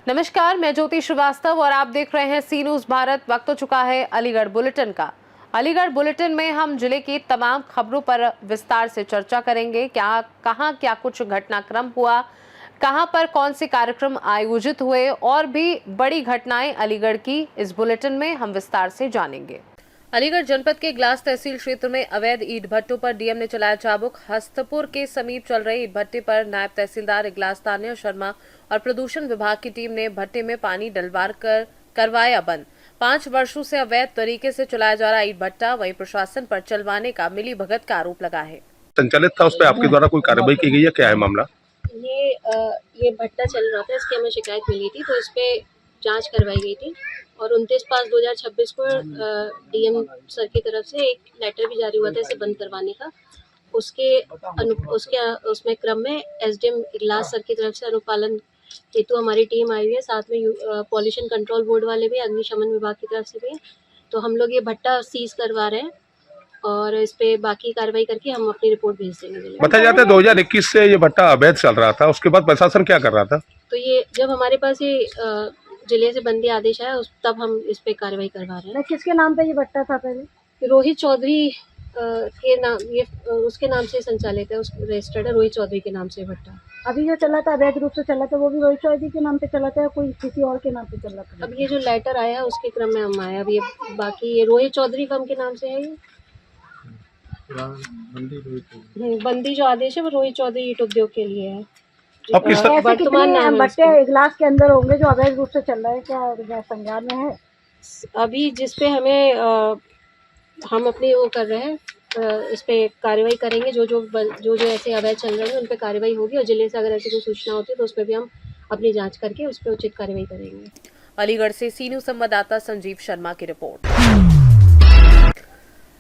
नमस्कार, मैं ज्योति श्रीवास्तव और आप देख रहे हैं सी न्यूज भारत। वक्त हो चुका है अलीगढ़ बुलेटिन का। अलीगढ़ बुलेटिन में हम जिले की तमाम खबरों पर विस्तार से चर्चा करेंगे। कहां क्या कुछ घटनाक्रम हुआ, कहां पर कौन से कार्यक्रम आयोजित हुए और भी बड़ी घटनाएं अलीगढ़ की इस बुलेटिन में हम विस्तार से जानेंगे। अलीगढ़ जनपद के इगलास तहसील क्षेत्र में अवैध ईंट भट्टों पर डीएम ने चलाया चाबुक। हस्तपुर के समीप चल रहे ईंट भट्टे पर नायब तहसीलदार इगलास तान्या शर्मा और प्रदूषण विभाग की टीम ने भट्टे में पानी डलवार कर करवाया बंद। 5 वर्षों से अवैध तरीके से चलाया जा रहा ईंट भट्टा वहीं प्रशासन पर चलवाने का मिली भगत का आरोप लगा है। संचालित था, उस पर आपके द्वारा कोई कार्रवाई की गई है? क्या है मामला? ये भट्टा चल रहा था, इसकी हमें शिकायत मिली थी तो इस पे जांच करवाई गई थी और 29/5/2026 को डीएम सर की तरफ से एक लेटर भी जारी हुआ था इसे बंद करवाने का। उसमें क्रम में एसडीएम इगलास सर की तरफ से अनुपालन हेतु हमारी टीम आई हुई है, साथ में पॉल्यूशन कंट्रोल बोर्ड वाले भी, अग्निशमन विभाग की तरफ से भी है। तो हम लोग ये भट्टा सीज करवा रहे हैं और इस पे बाकी कार्रवाई करके हम अपनी रिपोर्ट भेज देंगे। बताया जाता है 2021 से ये भट्टा अवैध चल रहा था, उसके बाद प्रशासन क्या कर रहा था? तो ये जब हमारे पास ये जिले से बंदी आदेश आया तब हम इस पे कार्रवाई करवा रहे हैं। किसके नाम पे ये भट्टा था पहले? रोहित चौधरी के नाम, ये उसके नाम से संचालित है, उस रजिस्टर्ड है रोहित चौधरी के नाम से भट्टा। अभी जो चला था अवैध रूप से चला था वो भी रोहित चौधरी के नाम पे चला था या कोई किसी और के नाम पे चला था? अब ये जो लेटर आया है उसके क्रम में हम आए। अब ये बाकी ये रोहित चौधरी फर्म के नाम से है। ये बंदी जो आदेश है वो रोहित चौधरी ईंट उद्योग के लिए है। अब किस वर्तमान नाम भट्टे इगलास के अंदर होंगे जो अवैध रूप से चल रहे हैं, क्या संज्ञान में है? अभी जिस पे हमें हम अपनी वो कर रहे हैं, इस पे कार्रवाई करेंगे। जो ऐसे अवैध चल रहे हैं उन पे कार्रवाई होगी और जिले से अगर ऐसी कोई सूचना होती है तो उस पर भी हम अपनी जांच करके उस पर उचित कार्रवाई करेंगे। अलीगढ़ से सी न्यूज संवाददाता संजीव शर्मा की रिपोर्ट।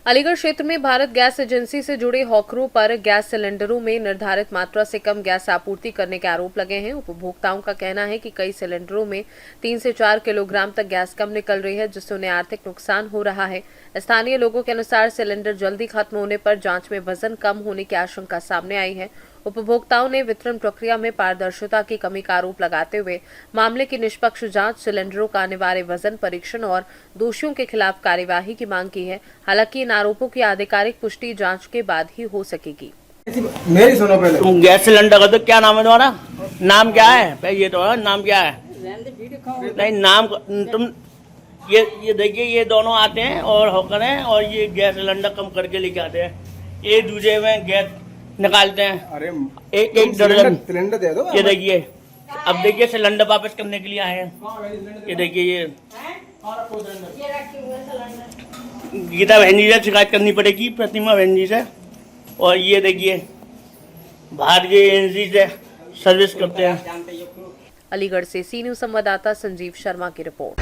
अलीगढ़ क्षेत्र में भारत गैस एजेंसी से जुड़े हॉकरों पर गैस सिलेंडरों में निर्धारित मात्रा से कम गैस आपूर्ति करने के आरोप लगे हैं। उपभोक्ताओं का कहना है कि कई सिलेंडरों में 3 से 4 किलोग्राम तक गैस कम निकल रही है, जिससे उन्हें आर्थिक नुकसान हो रहा है। स्थानीय लोगों के अनुसार सिलेंडर जल्दी खत्म होने पर जांच में वजन कम होने की आशंका सामने आई है। उपभोक्ताओं ने वितरण प्रक्रिया में पारदर्शिता की कमी का आरोप लगाते हुए मामले की निष्पक्ष जांच, सिलेंडरों का अनिवार्य वजन परीक्षण और दोषियों के खिलाफ कार्यवाही की मांग की है। हालांकि इन आरोपों की आधिकारिक पुष्टि जांच के बाद ही हो सकेगी। मेरी सुनो पहले, गैस सिलेंडर का तो क्या नाम है तुम्हारा? नाम क्या है? ये तो नाम क्या है? नहीं नाम तुम ये देखिए, ये दोनों आते हैं और होकर हैं और ये गैस सिलेंडर कम करके लेके आते हैं। एक दूसरे में गैस निकालते हैं। अरे एक दर्जन सिलेंडर दे दो। ये देखिए, अब देखिए सिलेंडर वापस करने के लिए आए हैं। ये देखिए, ये गीता बहन जी से शिकायत करनी पड़ेगी, प्रतिमा बहन जी से। और ये देखिए भारतीय एजेंसी से सर्विस करते हैं। अलीगढ़ से सी न्यूज संवाददाता संजीव शर्मा की रिपोर्ट।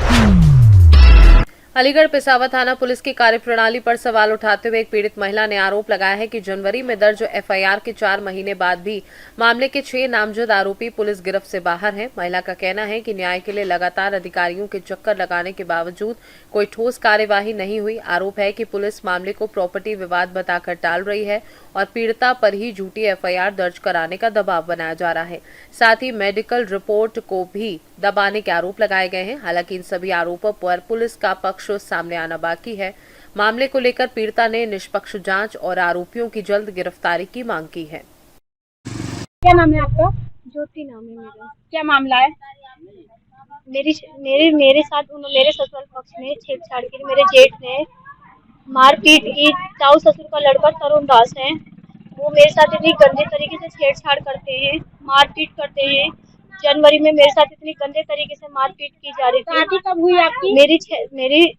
अलीगढ़ पेशावर थाना पुलिस की कार्यप्रणाली पर सवाल उठाते हुए एक पीड़ित महिला ने आरोप लगाया है कि जनवरी में दर्ज एफआईआर के 4 महीने बाद भी मामले के 6 नामजद आरोपी पुलिस गिरफ्त से बाहर हैं। महिला का कहना है कि न्याय के लिए लगातार अधिकारियों के चक्कर लगाने के बावजूद कोई ठोस कार्यवाही नहीं हुई। आरोप है कि पुलिस मामले को प्रॉपर्टी विवाद बताकर टाल रही है और पीड़िता पर ही झूठी एफआईआर दर्ज कराने का दबाव बनाया जा रहा है। साथ ही मेडिकल रिपोर्ट को भी दबाने के आरोप लगाए गए हैं। हालांकि इन सभी आरोपों पर पुलिस का पक्ष सामने आना बाकी है। मामले को लेकर पीड़िता ने निष्पक्ष जांच और आरोपियों की जल्द गिरफ्तारी की मांग की है। क्या नाम है आपका? ज्योति नाम है मेरा। क्या मामला है? मेरे साथ मेरे ससुराल पक्ष में छेड़छाड़ की। मेरे जेठ ने मारपीट की। ताऊ ससुर का लड़का तरुण दास है, वो मेरे साथ इतनी गंदे तरीके से छेड़छाड़ करते हैं, मारपीट करते हैं। जनवरी में मेरे साथ इतनी गंदे तरीके से मारपीट की जा रही थी। शादी कब हुई आपकी? मेरी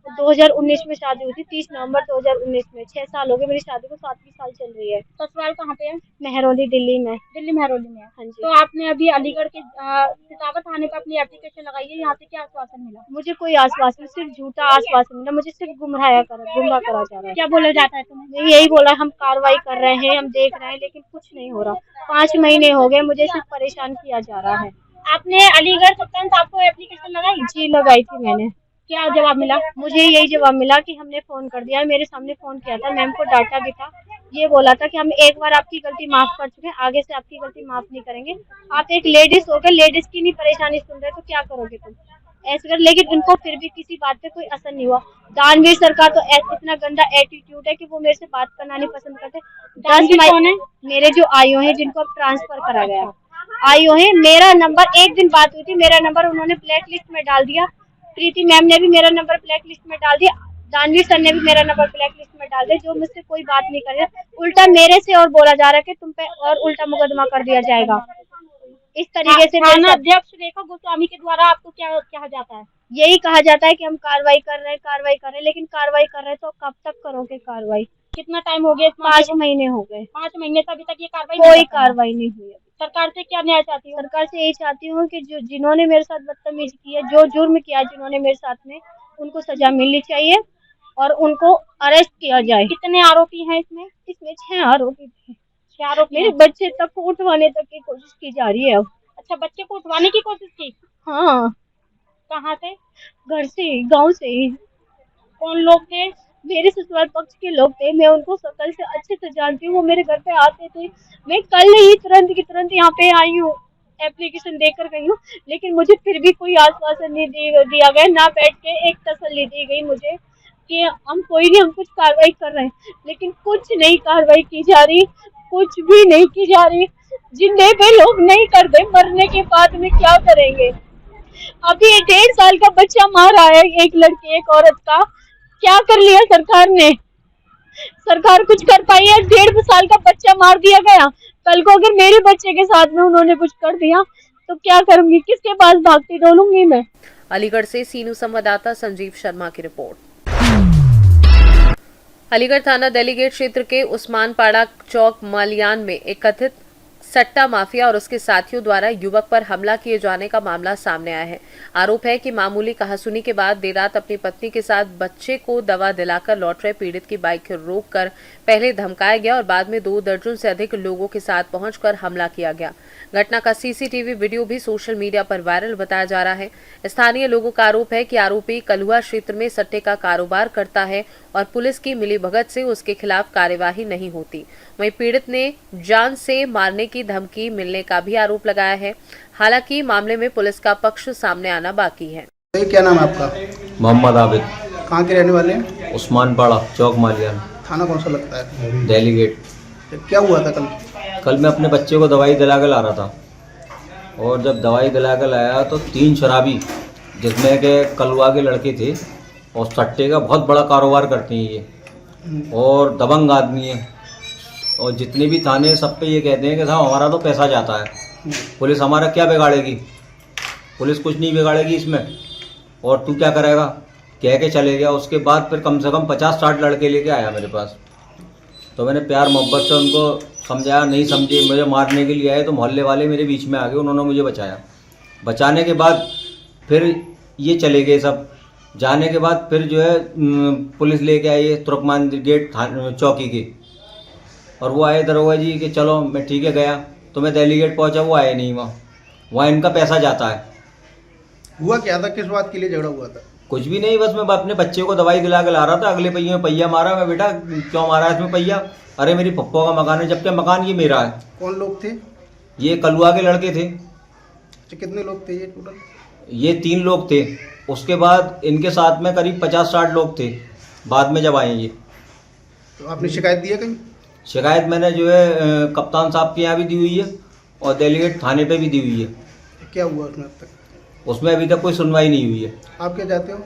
2019 में शादी हुई थी, 30 नवंबर 2019 में। 6 साल हो गए मेरी शादी को, 7वीं साल चल रही है। ससुराल कहाँ पे है? मेहरौली, दिल्ली में। दिल्ली मेहरौली में। हाँ जी। तो आपने अभी अलीगढ़ के पेशावर थाने पर अपनी एप्लीकेशन लगाई है, यहाँ से क्या आश्वासन मिला? मुझे कोई आश्वासन, सिर्फ झूठा आश्वासन मिला। मुझे सिर्फ गुमराह करा जा रहा है। क्या बोला जाता है तुम्हें? यही बोला, हम कार्रवाई कर रहे हैं, हम देख रहे हैं, लेकिन कुछ नहीं हो रहा। 5 महीने हो गए, मुझे सिर्फ परेशान किया जा रहा है। आपने अलीगढ़ सत्तान साहब को एप्लीकेशन लगाई? जी लगाई थी मैंने। क्या जवाब मिला? मुझे यही जवाब मिला कि हमने फोन कर दिया, मेरे सामने फोन किया था, मैम को डांटा भी था, ये बोला था कि हम एक बार आपकी गलती माफ कर चुके हैं, आगे से आपकी गलती माफ नहीं करेंगे। आप एक लेडीज होकर लेडीज की नहीं परेशानी सुन रहे तो क्या करोगे तुम? ऐसे कर, लेकिन उनको फिर भी किसी बात पे कोई असर नहीं हुआ। दानवीर सरकार तो इतना गंदा एटीट्यूड है कि वो मेरे से बात करना नहीं पसंद करते। 10 कौन है? मेरे जो आईओ हैं जिनको अब ट्रांसफर करा गया, आईओ है। मेरा नंबर, एक दिन बात हुई थी, मेरा नंबर उन्होंने ब्लैक लिस्ट में डाल दिया। प्रीति मैम ने भी मेरा नंबर ब्लैक लिस्ट में डाल दिया, दानवीर सर ने भी मेरा नंबर ब्लैक लिस्ट में डाल दिया। जो मुझसे कोई बात नहीं कर रहा, उल्टा मेरे से और बोला जा रहा है कि तुम पे और उल्टा मुकदमा कर दिया जाएगा। इस तरीके से थाना अध्यक्ष रेखा गोस्वामी के द्वारा आपको क्या कहा जाता है? यही कहा जाता है कि हम कार्रवाई कर रहे हैं, लेकिन कार्रवाई कर रहे हैं तो कब तक करोगे कार्रवाई? कितना टाइम हो गया? 5 महीने हो गए। 5 महीने से अभी तक ये कार्रवाई कोई कार्रवाई नहीं हुई। सरकार से क्या न्याय चाहती हूँ? सरकार से यही चाहती हूँ कि जो जिन्होंने मेरे साथ बदतमीजी की है, जो जुर्म किया जिन्होंने मेरे साथ में, उनको सजा मिलनी चाहिए और उनको अरेस्ट किया जाए। कितने आरोपी हैं इसमें? इसमें 6 आरोपी थे। 6 आरोपी। मेरे बच्चे तक को उठवाने तक की कोशिश की जा रही है। अच्छा, बच्चे को उठवाने की कोशिश की? हाँ। कहाँ से? घर से, गाँव से ही। कौन लोग थे? मेरे ससुराल पक्ष के लोग थे, मैं उनको शकल से अच्छे से जानती हूँ, वो मेरे घर पे आते थे। मैं कल ही तुरंत की तुरंत यहाँ पे आई हूँ, एप्लीकेशन देकर गई हूँ, लेकिन मुझे फिर भी कोई आश्वासन नहीं दिया गया, ना बैठ के एक तसल्ली दी गई मुझे कि हम कोई नहीं, हम कुछ कार्रवाई कर रहे हैं, लेकिन कुछ नहीं कार्रवाई की जा रही, कुछ भी नहीं की जा रही। जिंदे पे लोग नहीं करते, मरने के बाद में क्या करेंगे? अभी 1.5 साल का बच्चा मारा है एक लड़की, एक औरत का। क्या कर लिया सरकार ने? सरकार कुछ कर पाई है? 1.5 साल का बच्चा मार दिया गया। कल को अगर मेरे बच्चे के साथ में उन्होंने कुछ कर दिया तो क्या करूंगी? किसके पास भागती डोलूंगी मैं? अलीगढ़ से सीनू संवाददाता संजीव शर्मा की रिपोर्ट। अलीगढ़ थाना डेलीगेट क्षेत्र के उस्मानपाड़ा चौक मालियान में एक कथित सट्टा माफिया और उसके साथियों द्वारा युवक पर हमला किए जाने का मामला सामने आया है। आरोप है कि मामूली कहासुनी के बाद देर रात अपनी पत्नी के साथ बच्चे को दवा दिलाकर लौट रहे पीड़ित की बाइक रोककर पहले धमकाया गया और बाद में 2 दर्जन से अधिक लोगों के साथ पहुंचकर हमला किया गया। घटना का सीसीटीवी वीडियो भी सोशल मीडिया पर वायरल बताया जा रहा है। स्थानीय लोगों का आरोप है कि आरोपी कलुआ क्षेत्र में सट्टे का कारोबार करता है और पुलिस की मिलीभगत से उसके खिलाफ कार्यवाही नहीं होती। वहीं पीड़ित ने जान से मारने की धमकी मिलने का भी आरोप लगाया है। हालांकि मामले में पुलिस का पक्ष सामने आना बाकी है। क्या नाम है आपका? मोहम्मद आबिद। कहाँ के रहने वाले हैं? उस्मानपाड़ा चौक मालियान। थाना कौन सा लगता है? डेलीगेट। क्या हुआ था कल? कल मैं अपने बच्चे को दवाई दिला कर ला रहा था और जब दवाई दिला कर लाया तो 3 शराबी, जिसमें के कलुआ के लड़के थे और सट्टे का बहुत बड़ा कारोबार करते हैं ये, और दबंग आदमी है, और जितने भी थाने सब पे ये कहते हैं कि साहब हमारा तो पैसा जाता है, पुलिस हमारा क्या बिगाड़ेगी? पुलिस कुछ नहीं बिगाड़ेगी इसमें, और तू क्या करेगा? कह के चले गया। उसके बाद फिर कम से कम 50-60 लड़के लेके आया मेरे पास। तो मैंने प्यार मोहब्बत से उनको समझाया, नहीं समझे, मुझे मारने के लिए आए तो मोहल्ले वाले मेरे बीच में आ गए, उन्होंने मुझे बचाया। बचाने के बाद फिर ये चले गए सब। जाने के बाद फिर जो है पुलिस लेके आई है तुर्कमान गेट चौकी की, और वो आए दरोगा जी कि चलो मैं ठीक है गया, तो मैं दिल्ली गेट पहुंचा, वो आए नहीं वहाँ इनका पैसा जाता है। हुआ क्या था? किस बात के लिए झगड़ा हुआ था? कुछ भी नहीं, बस मैं अपने बच्चे को दवाई दिला के ला रहा था, अगले पहिए में पहिया मारा। मैं बेटा क्यों मारा इसमें पहिया? अरे मेरी पप्पो का मकान है, जबकि मकान ये मेरा है। कौन लोग थे? ये कलुआ के लड़के थे। अच्छा, कितने लोग थे ये टोटल? ये 3 लोग थे। उसके बाद इनके साथ में करीब 50-60 लोग थे बाद में जब आए ये। तो आपने शिकायत दी है कहीं? शिकायत मैंने जो है कप्तान साहब के यहाँ भी दी हुई है और डेलीगेट थाने पे भी दी हुई है। क्या हुआ उसमें अब तक? उसमें अभी तक कोई सुनवाई नहीं हुई है। आप क्या चाहते हो?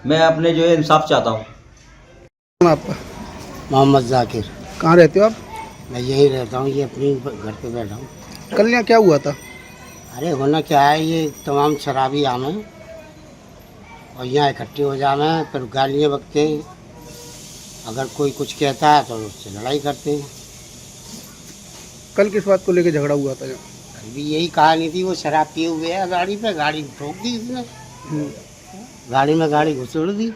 मैं अपने जो है इंसाफ चाहता हूँ। आपका? मोहम्मद जाकिर। कहाँ रहते हो आप? मैं यहीं रहता हूँ, ये अपनी घर पे बैठा हूँ। कल यहाँ क्या हुआ था? अरे होना क्या है, ये तमाम शराबी आमे और यहाँ इकट्ठे हो जावे, फिर गालियाँ बकते हैं। अगर कोई कुछ कहता है तो उससे लड़ाई करते हैं। कल किस बात को लेकर झगड़ा हुआ था? कल भी यही कहानी थी, वो शराब पिए हुए है गाड़ी पे, गाड़ी ठोक दी उसने, गाड़ी में गाड़ी घुसड़ दी।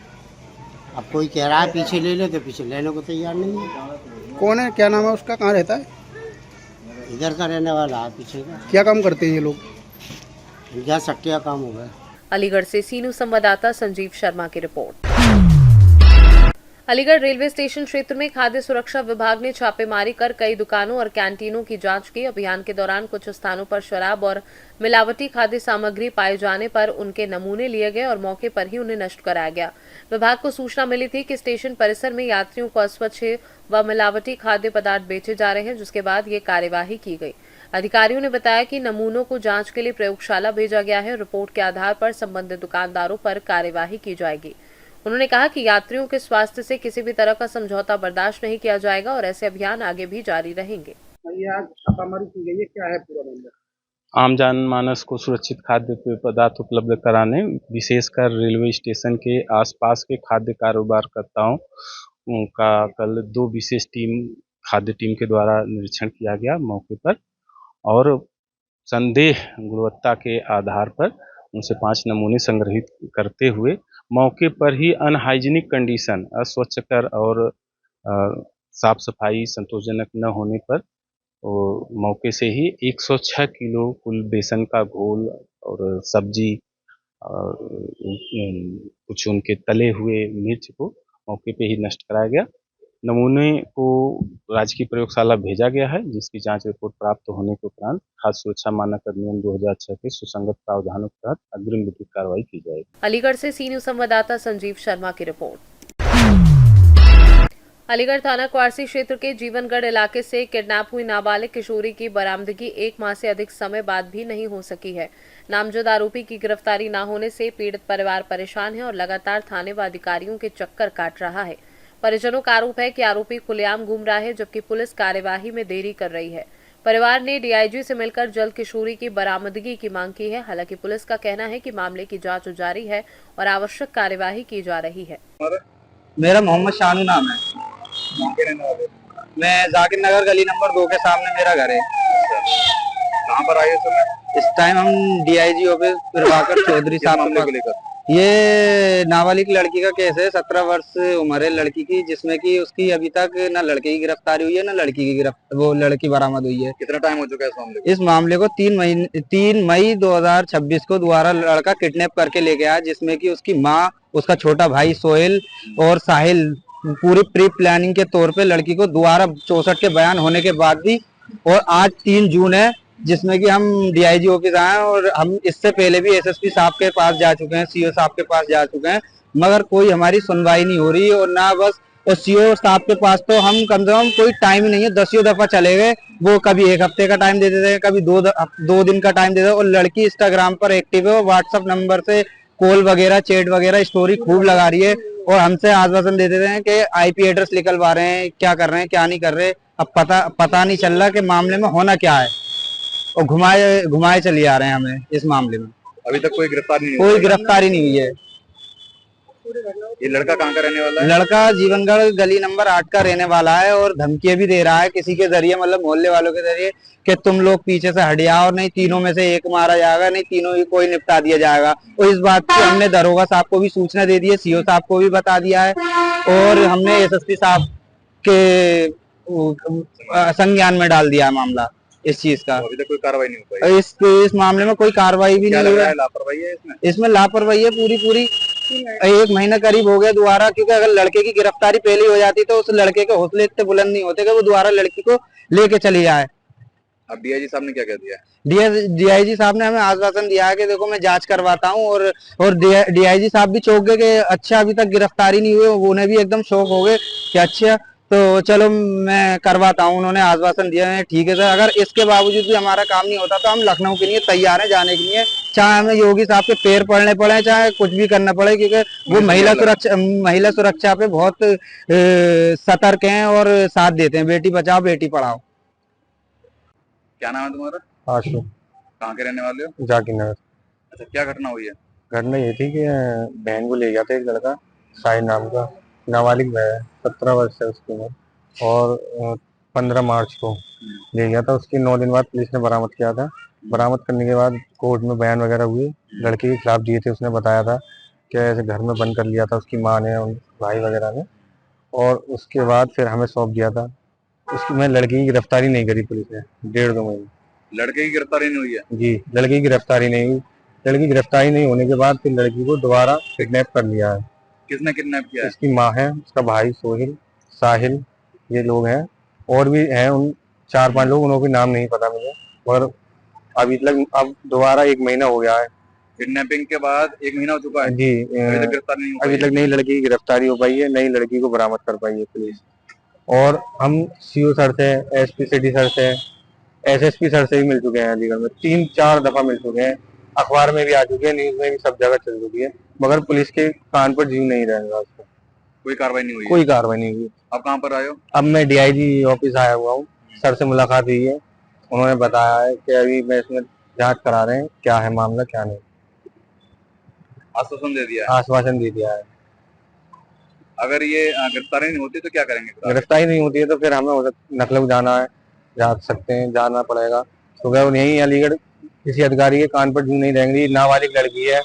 अब कोई कह रहा है पीछे ले ले, तो पीछे लेने को तैयार नहीं है। कौन है? क्या नाम है उसका? कहाँ रहता है? इधर का रहने वाला है, पीछे का। क्या काम करते हैं ये लोग? इनका सट्टे का काम होगा। अलीगढ़ से सी न्यूज संवाददाता संजीव शर्मा की रिपोर्ट। अलीगढ़ रेलवे स्टेशन क्षेत्र में खाद्य सुरक्षा विभाग ने छापेमारी कर कई दुकानों और कैंटीनों की जांच की। अभियान के दौरान कुछ स्थानों पर शराब और मिलावटी खाद्य सामग्री पाए जाने पर उनके नमूने लिए गए और मौके पर ही उन्हें नष्ट कराया गया। विभाग को सूचना मिली थी कि स्टेशन परिसर में यात्रियों को अस्वच्छ व मिलावटी खाद्य पदार्थ बेचे जा रहे हैं, जिसके बाद ये कार्यवाही की गई। अधिकारियों ने बताया कि नमूनों को जांच के लिए प्रयोगशाला भेजा गया है। रिपोर्ट के आधार पर संबंधित दुकानदारों पर कार्यवाही की जाएगी। उन्होंने कहा कि यात्रियों के स्वास्थ्य से किसी भी तरह का समझौता बर्दाश्त नहीं किया जाएगा और ऐसे अभियान आगे भी जारी रहेंगे। आज छापामारी की गई है, क्या है पूरा मामला? आम जनमानस को सुरक्षित खाद्य पेय पदार्थ उपलब्ध कराने, विशेषकर रेलवे स्टेशन के आसपास के खाद्य कारोबारकर्ताओं का कल 2 विशेष खाद्य टीम के द्वारा निरीक्षण किया गया मौके पर, और संदेह गुणवत्ता के आधार पर उनसे 5 नमूने संग्रहित करते हुए मौके पर ही अनहाइजीनिक कंडीशन, अस्वच्छकर और साफ सफाई संतोषजनक न होने पर मौके से ही 106 किलो कुल बेसन का घोल और सब्जी और कुछ उनके तले हुए मिर्च को मौके पे ही नष्ट कराया गया। नमूने को राज्य की प्रयोगशाला भेजा गया है, जिसकी जांच रिपोर्ट प्राप्त होने के उपरांत खाद्य सुरक्षा मानक अधिनियम 2006 के सुसंगत प्रावधानों के तहत अग्रिम विधिक कार्रवाई की जाएगी। अलीगढ़ से सी न्यूज संवाददाता संजीव शर्मा की रिपोर्ट। अलीगढ़ थाना क्वारसी क्षेत्र के जीवनगढ़ इलाके से किडनैप हुई नाबालिग किशोरी की बरामदगी 1 माह से अधिक समय बाद भी नहीं हो सकी है। नामजद आरोपी की गिरफ्तारी न होने से पीड़ित परिवार परेशान है और लगातार थाने व अधिकारियों के चक्कर काट रहा है। परिजनों का आरोप है कि आरोपी खुलेआम घूम रहा है, जबकि पुलिस कार्यवाही में देरी कर रही है। परिवार ने डीआईजी से मिलकर जल्द किशोरी की बरामदगी की मांग की है। हालांकि पुलिस का कहना है कि मामले की जांच जारी है और आवश्यक कार्यवाही की जा रही है। मेरा मोहम्मद शानू नाम है। मैं जाकिर नगर गली नंबर 2 के सामने मेरा घर है। कहाँ पर आए समय? इस टाइम हम डीआईजी ऑफिस प्रभाकर चौधरी साहब को लेकर। ये नाबालिग लड़की का केस है, 17 वर्ष उम्र है लड़की की, जिसमें कि उसकी अभी तक ना लड़के की गिरफ्तारी हुई है ना लड़की की वो लड़की बरामद हुई है। कितना टाइम हो चुका है इस मामले को? इस मामले को 3 मई 2026 को दोबारा लड़का किडनैप करके ले गया, जिसमें कि उसकी माँ, उसका छोटा भाई सोहेल और साहिल पूरी प्री प्लानिंग के तौर पे लड़की को दोबारा 64 के बयान होने के बाद भी, और आज 3 जून है, जिसमें कि हम डीआईजी ऑफिस आए और हम इससे पहले भी एसएसपी साहब के पास जा चुके हैं, सीओ साहब के पास जा चुके हैं, मगर कोई हमारी सुनवाई नहीं हो रही। और ना बस, और सीओ साहब के पास तो हम कम से कम कोई टाइम ही नहीं है, 10 दफा चले गए। वो कभी 1 हफ्ते का टाइम दे देते हैं, कभी 2 दिन का टाइम दे देते हैं। और लड़की इंस्टाग्राम पर एक्टिव है और व्हाट्सएप नंबर से कॉल वगैरह, चैट वगैरह, स्टोरी खूब लगा रही है और हमसे आश्वासन दे देते हैं कि आईपी एड्रेस निकलवा रहे हैं, क्या कर रहे हैं क्या नहीं कर रहे। अब पता नहीं चल रहा कि मामले में होना क्या है, और घुमाए चले आ रहे हैं हमें इस मामले में। अभी तक कोई गिरफ्तारी नहीं हुई है। ये लड़का कहाँ का रहने वाला है? लड़का जीवनगढ़ गली नंबर 8 का रहने वाला है और धमकियां भी दे रहा है किसी के जरिए, मतलब मोहल्ले वालों के जरिए, कि तुम लोग पीछे से हट जाओ, नहीं तीनों में से एक मारा जाएगा, नहीं तीनों ही कोई निपटा दिया जाएगा। और इस बात की हमने दरोगा साहब को भी सूचना दे दी है, सीओ साहब को भी बता दिया है, और हमने एसएसपी साहब के संज्ञान में डाल दिया है मामला इस चीज का। अभी तक कोई कार्रवाई नहीं हो पाई इस मामले में, कोई कार्रवाई भी नहीं हुई है। लापरवाही है इसमें लापरवाही है पूरी। 1 महीना करीब हो गया दोबारा, क्योंकि अगर लड़के की गिरफ्तारी पहले हो जाती तो उस लड़के के हौसले इतने बुलंद नहीं होते कि वो दोबारा लड़की को लेके चली जाए। अब डीआईजी साहब ने क्या कह दिया? डीआईजी साहब ने हमें आश्वासन दिया है कि देखो मैं जांच करवाता हूं, और डीआईजी साहब भी चौंक गए कि अच्छा अभी तक गिरफ्तारी नहीं हुई। उन्हें भी एकदम शौक हो गए कि अच्छा तो चलो मैं करवाता हूं। उन्होंने आश्वासन दिया है, ठीक है सर, अगर इसके बावजूद भी हमारा काम नहीं होता तो हम लखनऊ के लिए तैयार है जाने के लिए, चाहे हमें योगी साहब के पैर पड़ने पड़े, चाहे कुछ भी करना पड़े, क्योंकि वो महिला सुरक्षा पे बहुत सतर्क हैं और साथ देते हैं। बेटी बचाओ बेटी पढ़ाओ। क्या नाम है तुम्हारा? आशु। कहाँ के रहने वाले हो? जाकिर नगर। अच्छा, क्या घटना हुई है? घटना ये थी कि बहन को ले गया था एक लड़का, साहिल नाम का, नाबालिग है, 17 वर्ष है उसकी उम्र, और 15 मार्च को ले गया था। उसके 9 दिन बाद पुलिस ने बरामद किया था। बरामद करने के बाद कोर्ट में बयान वगैरह हुए, लड़के के खिलाफ दिए थे। उसने बताया था कि ऐसे घर में बंद कर लिया था उसकी माँ ने और भाई वगैरह ने, और उसके बाद फिर हमें सौंप दिया था। उसकी मैं लड़की की गिरफ्तारी नहीं करी पुलिस ने 1.5-2 महीने। लड़के की गिरफ्तारी नहीं हुई है? जी, लड़के की गिरफ्तारी नहीं हुई। लड़की गिरफ्तारी नहीं होने के बाद फिर लड़की को दोबारा किडनैप कर लिया है। किसने किडनैप किया है? इसकी माँ है, उसका भाई सोहिल, साहिल, ये लोग हैं और भी हैं उन 4-5 लोग, उनको भी नाम नहीं पता मुझे, मगर अभी तक अब दोबारा 1 महीना हो गया है। किडनैपिंग के बाद 1 महीना हो चुका है। जी अभी तक गिरफ्तार नहीं हुआ अभी तक नई लड़की की गिरफ्तारी हो पाई है, नई लड़की को बरामद कर पाई है पुलिस। और हम सीओ सर से, एसपी सिटी सर से, एसएसपी सर से भी मिल चुके हैं अलीगढ़ में, 3-4 दफा मिल चुके हैं, अखबार में भी आ चुके हैं, न्यूज में भी सब जगह चल चुकी है, मगर पुलिस के कान पर जीव नहीं रहेगा उसको, कोई कार्रवाई नहीं हुई है। कोई कार्रवाई नहीं हुई। आप कहाँ पर आए हो? अब मैं डीआईजी ऑफिस आया हुआ हूँ, सर से मुलाकात हुई है, उन्होंने बताया है कि अभी मैं इसमें जांच करा रहे हैं, क्या है मामला क्या नहीं, आश्वासन दे दिया है। आश्वासन दे दिया है। अगर ये गिरफ्तारी नहीं होती तो क्या करेंगे? गिरफ्तारी नहीं होती है तो फिर हमें नकलब जाना है, जा सकते हैं, जाना पड़ेगा, तो वो यही अलीगढ़ किसी अधिकारी के कान पर जू नहीं रहेंगे। नाबालिग लड़की है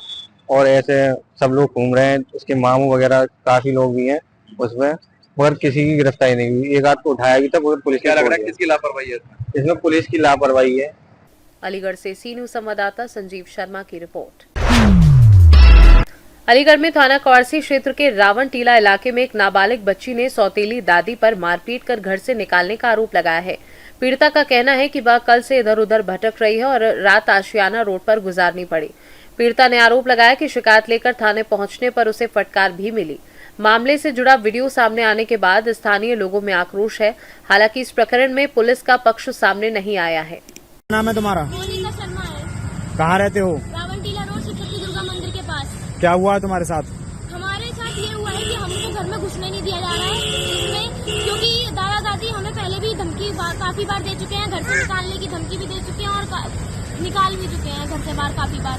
और ऐसे सब लोग घूम रहे हैं, उसके मामू वगैरह काफी लोग भी हैं उसमें, मगर किसी की गिरफ्तारी नहीं हुई। एक आध को उठाया भी था, मगर पुलिस क्या लग रहा है किसकी लापरवाही है इसमें? पुलिस की लापरवाही है। अलीगढ़ से सी न्यूज संवाददाता संजीव शर्मा की रिपोर्ट। अलीगढ़ में थाना कौरसी क्षेत्र के रावण टीला इलाके में एक नाबालिग बच्ची ने सौतेली दादी पर मारपीट कर घर से निकालने का आरोप लगाया है। पीड़िता का कहना है कि वह कल से इधर उधर भटक रही है और रात आशियाना रोड पर गुजारनी पड़ी। पीड़िता ने आरोप लगाया कि शिकायत लेकर थाने पहुंचने पर उसे फटकार भी मिली। मामले से जुड़ा वीडियो सामने आने के बाद स्थानीय लोगों में आक्रोश है। हालांकि इस प्रकरण में पुलिस का पक्ष सामने नहीं आया है। नाम है तुम्हारा? मोनिका शर्मा है। कहाँ रहते हो? रावण टीला रोड सप्तशती दुर्गा मंदिर के पास। क्या हुआ है तुम्हारे साथ? हमारे साथ ये हुआ है कि हमको घर में घुसने नहीं दिया जा रहा है इसमें, क्योंकि दादा दादी हमें पहले भी धमकी काफी बार दे चुके हैं, घर से निकालने की धमकी भी दे चुके हैं और निकाल भी चुके हैं घर से बाहर काफी बार।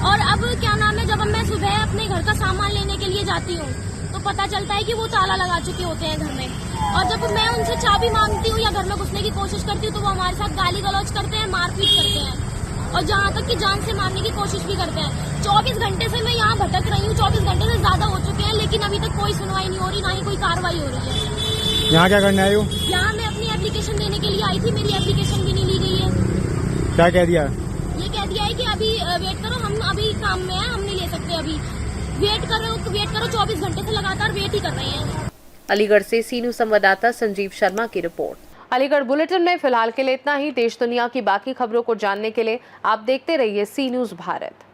और अब क्या नाम है, जब मैं सुबह अपने घर का सामान लेने के लिए जाती हूँ तो पता चलता है कि वो ताला लगा चुके होते हैं घर में, और जब मैं उनसे चाबी मांगती हूँ या घर में घुसने की कोशिश करती हूँ तो वो हमारे साथ गाली गलौज करते हैं, मारपीट करते हैं और जहाँ तक कि जान से मारने की कोशिश भी करते हैं। 24 घंटे से मैं यहाँ भटक रही हूँ, 24 घंटे से ज्यादा हो चुके हैं, लेकिन अभी तक कोई सुनवाई नहीं हो रही, ना ही कोई कार्रवाई हो रही है। यहाँ क्या करने आई हो? यहाँ मैं अपनी एप्लीकेशन देने के लिए आई थी, मेरी एप्लीकेशन भी नहीं ली गई है। क्या कह दिया? ये कह दिया है कि अभी वेट करो, हम अभी काम में हैं, हम नहीं ले सकते, अभी वेट करो 24 घंटे से लगातार वेट ही कर रहे हैं। अलीगढ़ से सी न्यूज संवाददाता संजीव शर्मा की रिपोर्ट। अलीगढ़ बुलेटिन में फिलहाल के लिए इतना ही। देश दुनिया की बाकी खबरों को जानने के लिए आप देखते रहिए सी न्यूज भारत।